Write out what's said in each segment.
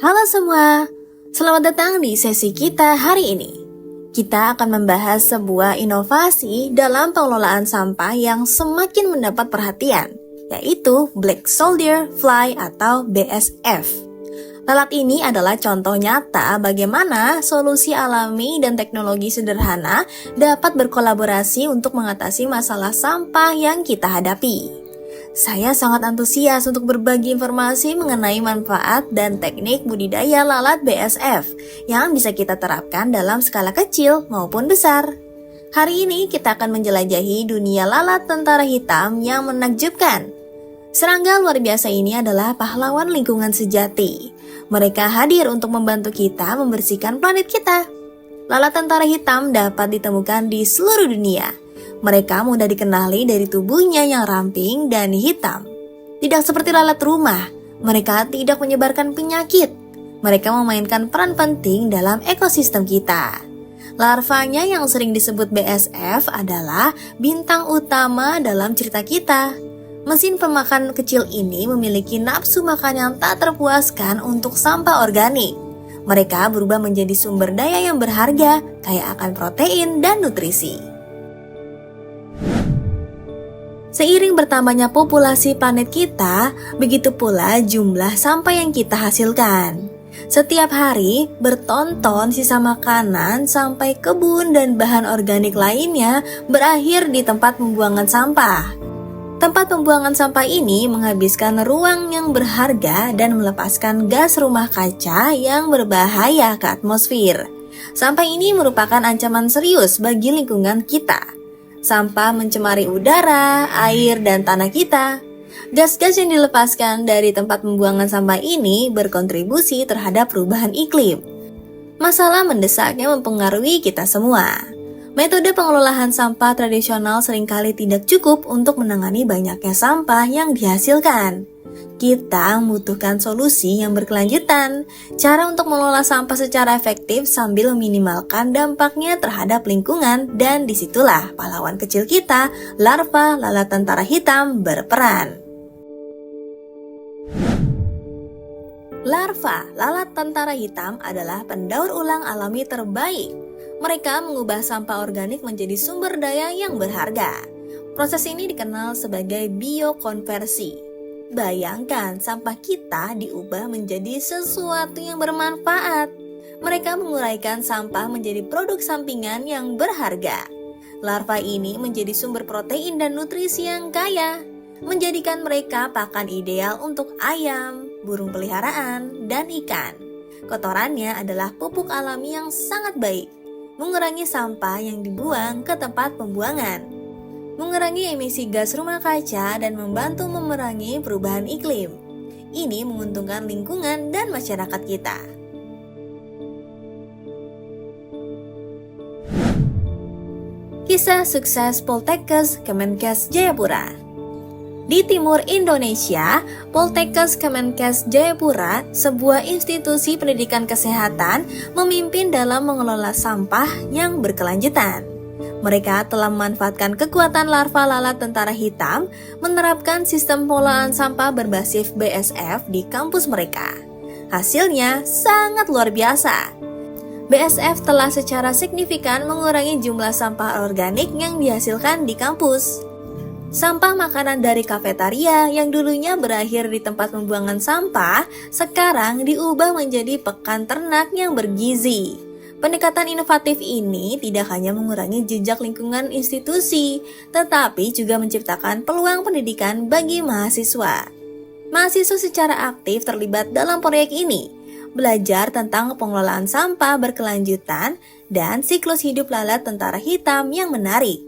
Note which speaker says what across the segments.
Speaker 1: Halo semua, selamat datang di sesi kita hari ini. Kita akan membahas sebuah inovasi dalam pengelolaan sampah yang semakin mendapat perhatian, yaitu Black Soldier Fly atau BSF. Lalat ini adalah contoh nyata bagaimana solusi alami dan teknologi sederhana dapat berkolaborasi untuk mengatasi masalah sampah yang kita hadapi. Saya sangat antusias untuk berbagi informasi mengenai manfaat dan teknik budidaya lalat BSF yang bisa kita terapkan dalam skala kecil maupun besar. Hari ini kita akan menjelajahi dunia lalat tentara hitam yang menakjubkan. Serangga luar biasa ini adalah pahlawan lingkungan sejati. Mereka hadir untuk membantu kita membersihkan planet kita. Lalat tentara hitam dapat ditemukan di seluruh dunia. Mereka mudah dikenali dari tubuhnya yang ramping dan hitam. Tidak seperti lalat rumah, mereka tidak menyebarkan penyakit. Mereka memainkan peran penting dalam ekosistem kita. Larvanya yang sering disebut BSF adalah bintang utama dalam cerita kita. Mesin pemakan kecil ini memiliki nafsu makan yang tak terpuaskan untuk sampah organik. Mereka berubah menjadi sumber daya yang berharga, kaya akan protein dan nutrisi. Seiring bertambahnya populasi planet kita, begitu pula jumlah sampah yang kita hasilkan. Setiap hari, bertonton sisa makanan sampai kebun dan bahan organik lainnya berakhir di tempat pembuangan sampah. Tempat pembuangan sampah ini menghabiskan ruang yang berharga dan melepaskan gas rumah kaca yang berbahaya ke atmosfer. Sampah ini merupakan ancaman serius bagi lingkungan kita. Sampah mencemari udara, air, dan tanah kita. Gas-gas yang dilepaskan dari tempat pembuangan sampah ini berkontribusi terhadap perubahan iklim. Masalah mendesaknya mempengaruhi kita semua. Metode pengelolaan sampah tradisional seringkali tidak cukup untuk menangani banyaknya sampah yang dihasilkan. Kita membutuhkan solusi yang berkelanjutan, cara untuk mengelola sampah secara efektif sambil meminimalkan dampaknya terhadap lingkungan, dan disitulah pahlawan kecil kita, larva lalat tentara hitam, berperan. Larva lalat tentara hitam adalah pendaur ulang alami terbaik. Mereka mengubah sampah organik menjadi sumber daya yang berharga. Proses ini dikenal sebagai biokonversi. Bayangkan sampah kita diubah menjadi sesuatu yang bermanfaat. Mereka menguraikan sampah menjadi produk sampingan yang berharga. Larva ini menjadi sumber protein dan nutrisi yang kaya, menjadikan mereka pakan ideal untuk ayam, burung peliharaan, dan ikan. Kotorannya adalah pupuk alami yang sangat baik, mengurangi sampah yang dibuang ke tempat pembuangan, mengurangi emisi gas rumah kaca, dan membantu memerangi perubahan iklim. Ini menguntungkan lingkungan dan masyarakat kita. Kisah sukses Poltekkes Kemenkes Jayapura. Di timur Indonesia, Poltekkes Kemenkes Jayapura, sebuah institusi pendidikan kesehatan, memimpin dalam mengelola sampah yang berkelanjutan. Mereka telah memanfaatkan kekuatan larva lalat tentara hitam, menerapkan sistem pengelolaan sampah berbasis BSF di kampus mereka. Hasilnya sangat luar biasa. BSF telah secara signifikan mengurangi jumlah sampah organik yang dihasilkan di kampus. Sampah makanan dari kafetaria yang dulunya berakhir di tempat pembuangan sampah, sekarang diubah menjadi pekan ternak yang bergizi. Pendekatan inovatif ini tidak hanya mengurangi jejak lingkungan institusi, tetapi juga menciptakan peluang pendidikan bagi mahasiswa. Mahasiswa secara aktif terlibat dalam proyek ini, belajar tentang pengelolaan sampah berkelanjutan dan siklus hidup lalat tentara hitam yang menarik.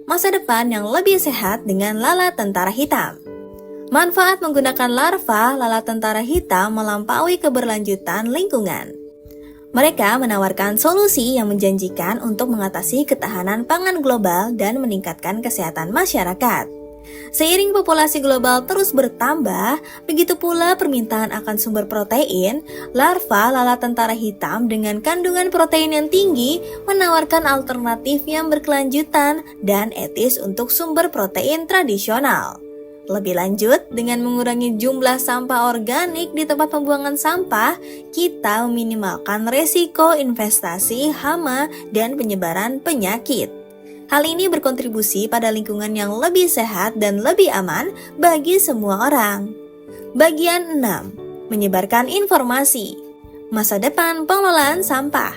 Speaker 1: Masa depan yang lebih sehat dengan lalat tentara hitam. Manfaat menggunakan larva lalat tentara hitam melampaui keberlanjutan lingkungan. Mereka menawarkan solusi yang menjanjikan untuk mengatasi ketahanan pangan global dan meningkatkan kesehatan masyarakat. Seiring populasi global terus bertambah, begitu pula permintaan akan sumber protein. Larva lalat tentara hitam dengan kandungan protein yang tinggi menawarkan alternatif yang berkelanjutan dan etis untuk sumber protein tradisional. Lebih lanjut, dengan mengurangi jumlah sampah organik di tempat pembuangan sampah, kita meminimalkan resiko investasi hama dan penyebaran penyakit. Hal ini berkontribusi pada lingkungan yang lebih sehat dan lebih aman bagi semua orang. Bagian 6. Menyebarkan informasi. Masa depan pengelolaan sampah.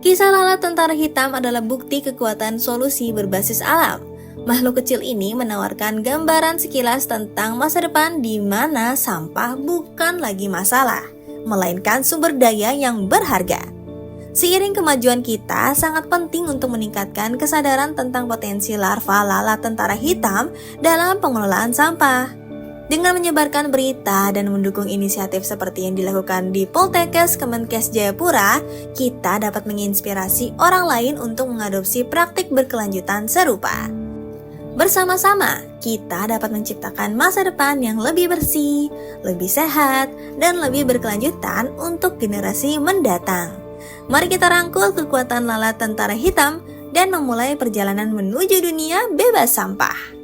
Speaker 1: Kisah lalat tentara hitam adalah bukti kekuatan solusi berbasis alam. Makhluk kecil ini menawarkan gambaran sekilas tentang masa depan di mana sampah bukan lagi masalah, melainkan sumber daya yang berharga. Seiring kemajuan kita, sangat penting untuk meningkatkan kesadaran tentang potensi larva lalat tentara hitam dalam pengelolaan sampah. Dengan menyebarkan berita dan mendukung inisiatif seperti yang dilakukan di Poltekkes Kemenkes Jayapura, kita dapat menginspirasi orang lain untuk mengadopsi praktik berkelanjutan serupa. Bersama-sama, kita dapat menciptakan masa depan yang lebih bersih, lebih sehat, dan lebih berkelanjutan untuk generasi mendatang. Mari kita rangkul kekuatan lalat tentara hitam dan memulai perjalanan menuju dunia bebas sampah.